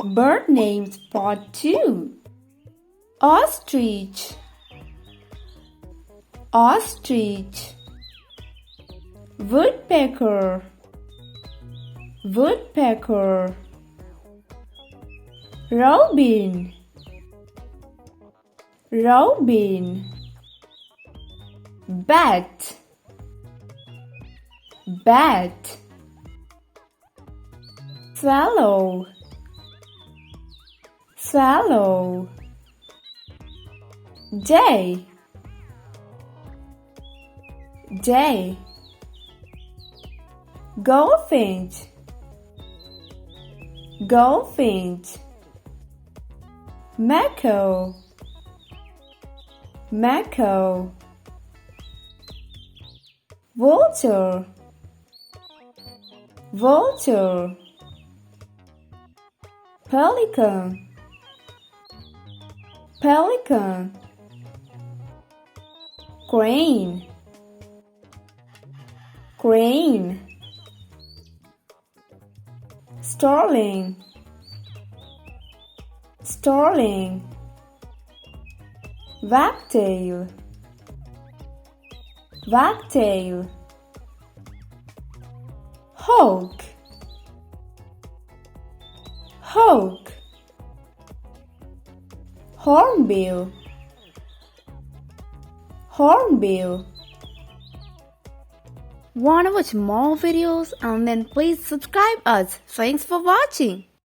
Bird names Part 2. Ostrich, ostrich. Woodpecker, woodpecker. Robin, robin. Bat, bat. Swallow, swallow. Jay, jay. Goldfinch, goldfinch. MACAW, MACAW. Vulture, vulture. Pelican, pelican. Crane, crane. Starling, starling. Wagtail, wagtail. Hawk, hawk. Hornbill, hornbill. Want to watch more videos? And then please subscribe us. Thanks for watching.